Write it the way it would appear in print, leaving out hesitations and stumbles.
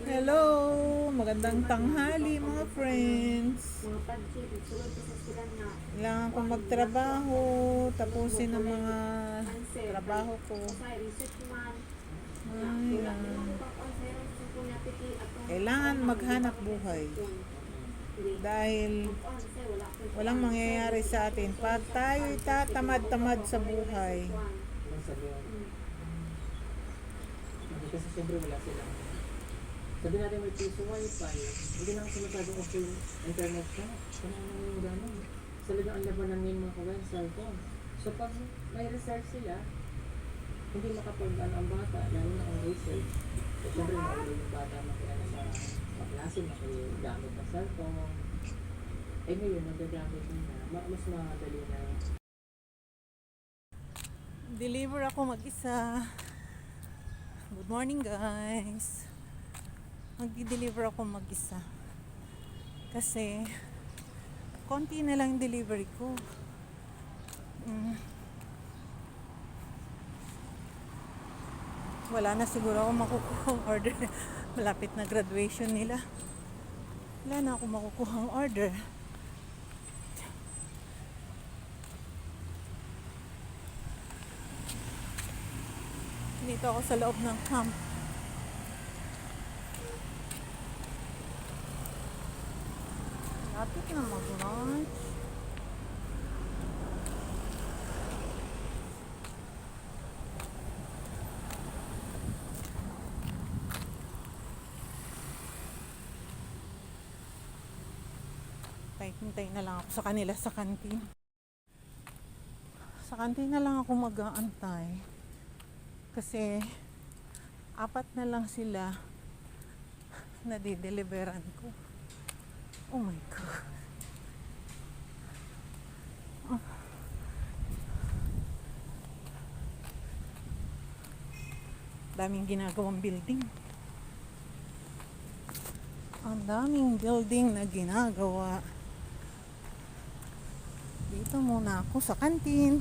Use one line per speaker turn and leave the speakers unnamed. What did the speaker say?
Hello! Magandang tanghali mga friends. Kailangan ko magtrabaho, tapusin ang mga trabaho ko. Ay, kailangan maghanap buhay. Dahil walang mangyayari sa atin pag tayo'y tatamad-tamad sa buhay.
Kasi siyempre wala silang sabi natin may piso wifi, hindi na kasi masyadong okay yung internet ka. Kung ano yung gano'n. Talaga ang labanan ngayon mga kawain, cellphone. So pag may research sila, hindi makapag-ano ang bata, lalo na ang research. So siyempre maulo yung bata makiano sa klase, makigamit ng cellphone. Eh ngayon, nagagamit nila, mas madali na.
Deliver ako mag-isa. Good morning guys. Magdi-deliver ako mag-isa. Kasi konti na lang yung delivery ko. Wala na siguro ako makukuhang order. Malapit na graduation nila. Wala na ako makukuhang order. Dito ako sa loob ng camp. Lapit na mag-lunch. Hintay na lang ako sa kanila sa kantin. Sa kantin na lang ako mag-aantay. Kasi 4 na lang sila na di-deliveran ko. Oh my God. Daming ginagawang building. Ang daming building na ginagawa. Dito muna ako sa kantin.